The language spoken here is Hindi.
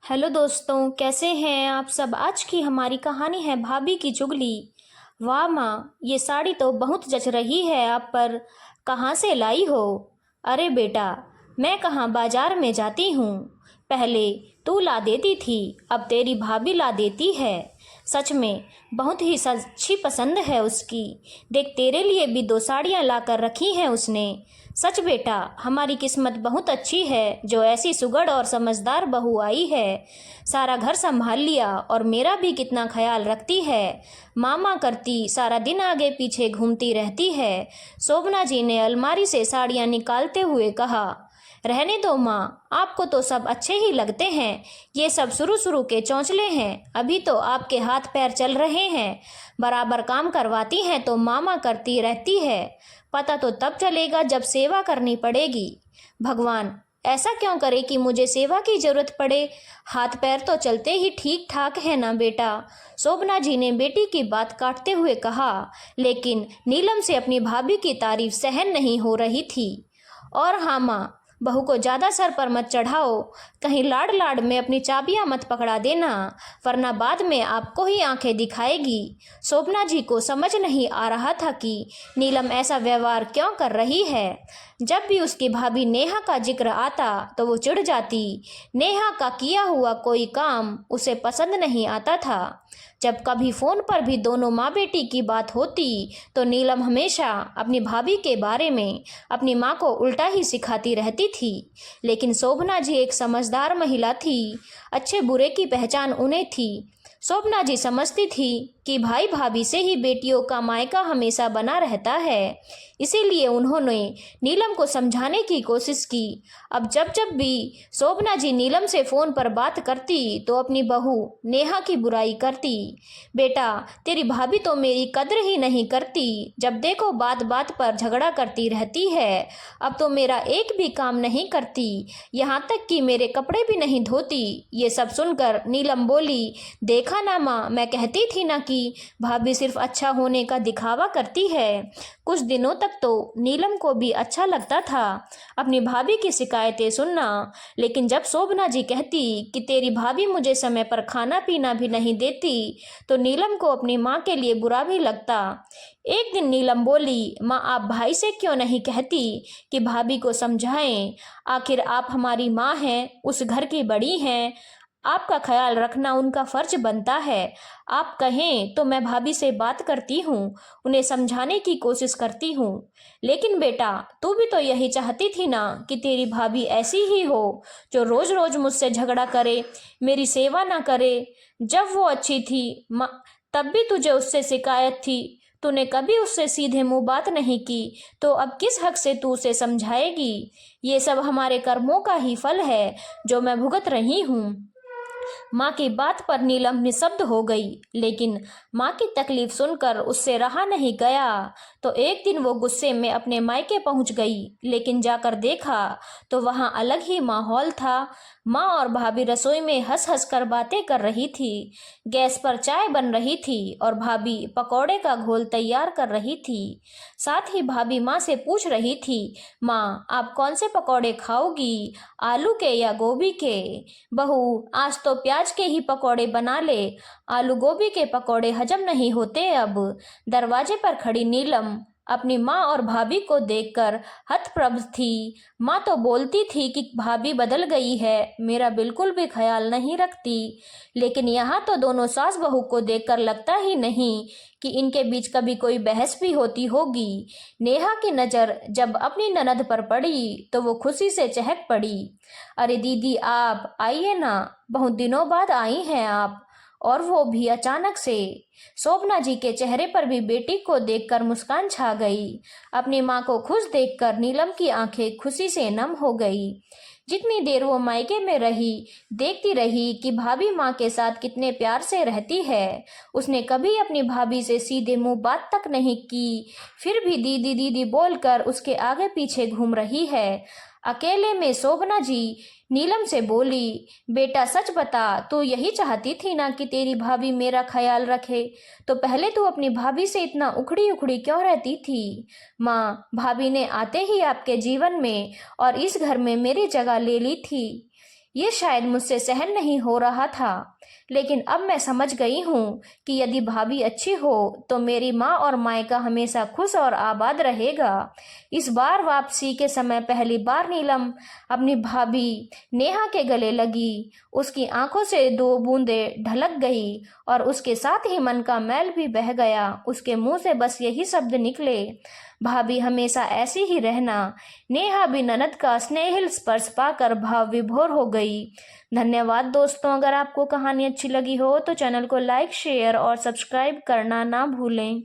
हेलो दोस्तों, कैसे हैं आप सब। आज की हमारी कहानी है भाभी की चुगली। वाह माँ, ये साड़ी तो बहुत जच रही है आप पर। कहाँ से लाई हो? अरे बेटा, मैं कहाँ बाजार में जाती हूँ। पहले तू ला देती थी, अब तेरी भाभी ला देती है। सच में बहुत ही अच्छी पसंद है उसकी। देख, तेरे लिए भी 2 साड़ियाँ ला कर रखी हैं उसने। सच बेटा, हमारी किस्मत बहुत अच्छी है जो ऐसी सुगढ़ और समझदार बहू आई है। सारा घर संभाल लिया और मेरा भी कितना ख्याल रखती है। मामा करती सारा दिन आगे पीछे घूमती रहती है। शोभना जी ने अलमारी से साड़ियाँ निकालते हुए कहा, रहने दो माँ, आपको तो सब अच्छे ही लगते हैं। ये सब शुरू शुरू के चौंचले हैं, अभी तो आपके हाथ पैर चल रहे हैं। बराबर काम करवाती हैं तो मामा करती रहती है। पता तो तब चलेगा जब सेवा करनी पड़ेगी। भगवान ऐसा क्यों करे कि मुझे सेवा की जरूरत पड़े। हाथ पैर तो चलते ही ठीक ठाक है ना बेटा। शोभना जी ने बेटी की बात काटते हुए कहा। लेकिन नीलम से अपनी भाभी की तारीफ सहन नहीं हो रही थी। और हाँ माँ, बहू को ज़्यादा सर पर मत चढ़ाओ। कहीं लाड़ लाड़ में अपनी चाबियां मत पकड़ा देना, वरना बाद में आपको ही आंखें दिखाएगी। शोभना जी को समझ नहीं आ रहा था कि नीलम ऐसा व्यवहार क्यों कर रही है। जब भी उसकी भाभी नेहा का जिक्र आता तो वो चिढ़ जाती। नेहा का किया हुआ कोई काम उसे पसंद नहीं आता था। जब कभी फ़ोन पर भी दोनों माँ बेटी की बात होती तो नीलम हमेशा अपनी भाभी के बारे में अपनी माँ को उल्टा ही सिखाती रहती थी। लेकिन शोभना जी एक समझदार महिला थी। अच्छे बुरे की पहचान उन्हें थी। शोभना जी समझती थी कि भाई भाभी से ही बेटियों का मायका हमेशा बना रहता है। इसीलिए उन्होंने नीलम को समझाने की कोशिश की। अब जब जब भी शोभना जी नीलम से फ़ोन पर बात करती तो अपनी बहू नेहा की बुराई करती। बेटा, तेरी भाभी तो मेरी कद्र ही नहीं करती, जब देखो बात बात पर झगड़ा करती रहती है। अब तो मेरा एक भी काम नहीं करती, यहाँ तक कि मेरे कपड़े भी नहीं धोती। ये सब सुनकर नीलम बोली, देखा ना माँ, मैं कहती थी ना कि भाभी सिर्फ अच्छा होने का दिखावा करती है। कुछ दिनों तक तो नीलम को भी अच्छा लगता था अपनी भाभी की शिकायतें सुनना। लेकिन जब शोभना जी कहती कि तेरी भाभी मुझे समय पर खाना पीना भी नहीं देती तो नीलम को अपनी माँ के लिए बुरा भी लगता। एक दिन नीलम बोली, माँ आप भाई से क्यों नहीं कहती कि भाभी को समझाएं। आखिर आप हमारी माँ हैं, उस घर की बड़ी हैं। आपका ख्याल रखना उनका फर्ज बनता है। आप कहें तो मैं भाभी से बात करती हूँ, उन्हें समझाने की कोशिश करती हूँ। लेकिन बेटा, तू भी तो यही चाहती थी ना कि तेरी भाभी ऐसी ही हो, जो रोज रोज मुझसे झगड़ा करे, मेरी सेवा ना करे। जब वो अच्छी थी तब भी तुझे उससे शिकायत थी। तूने कभी उससे सीधे मुंह बात नहीं की, तो अब किस हक से तू उसे समझाएगी। ये सब हमारे कर्मों का ही फल है जो मैं भुगत रही हूँ। माँ की बात पर नीलम निशब्द हो गई। लेकिन माँ की तकलीफ सुनकर उससे रहा नहीं गया, तो एक दिन वो गुस्से में अपने मायके पहुंच गई। लेकिन जाकर देखा तो वहां अलग ही माहौल था। माँ और भाभी रसोई में हंस हंस कर बातें कर रही थी। गैस पर चाय बन रही थी और भाभी पकौड़े का घोल तैयार कर रही थी। साथ ही भाभी माँ से पूछ रही थी, माँ आप कौन से पकौड़े खाओगी, आलू के या गोभी के? बहू, आज तो प्याज के ही पकौड़े बना ले, आलू गोभी के पकौड़े हजम नहीं होते अब। दरवाजे पर खड़ी नीलम अपनी माँ और भाभी को देखकर हतप्रभ थी। माँ तो बोलती थी कि भाभी बदल गई है, मेरा बिल्कुल भी ख्याल नहीं रखती। लेकिन यहाँ तो दोनों सास बहू को देखकर लगता ही नहीं कि इनके बीच कभी कोई बहस भी होती होगी। नेहा की नज़र जब अपनी ननद पर पड़ी तो वो खुशी से चहक पड़ी। अरे दीदी, आप आइए ना, बहुत दिनों बाद आई हैं आप, और वो भी अचानक से। शोभना जी के चेहरे पर भी बेटी को देखकर मुस्कान छा गई। अपनी माँ को खुश देखकर नीलम की आंखें खुशी से नम हो गई। जितनी देर वो मायके में रही, देखती रही कि भाभी माँ के साथ कितने प्यार से रहती है। उसने कभी अपनी भाभी से सीधे मुंह बात तक नहीं की, फिर भी दीदी दीदी बोलकर उसके आगे पीछे घूम रही है। अकेले में शोभना जी नीलम से बोली, बेटा सच बता, तू यही चाहती थी ना कि तेरी भाभी मेरा ख्याल रखे? तो पहले तू अपनी भाभी से इतना उखड़ी उखड़ी क्यों रहती थी? माँ, भाभी ने आते ही आपके जीवन में और इस घर में मेरी जगह ले ली थी। ये शायद मुझसे सहन नहीं हो रहा था, लेकिन अब मैं समझ गई हूँ कि यदि भाभी अच्छी हो तो मेरी माँ और मायका हमेशा खुश और आबाद रहेगा। इस बार वापसी के समय पहली बार नीलम अपनी भाभी नेहा के गले लगी। उसकी आंखों से दो बूंदें ढलक गई और उसके साथ ही मन का मैल भी बह गया। उसके मुंह से बस यही शब्द निकले, भाभी हमेशा ऐसी ही रहना। नेहा भी ननद का स्नेहिल स्पर्श पाकर भाव विभोर हो गई। धन्यवाद दोस्तों। अगर आपको कहानी अच्छी लगी हो तो चैनल को लाइक, शेयर और सब्सक्राइब करना ना भूलें।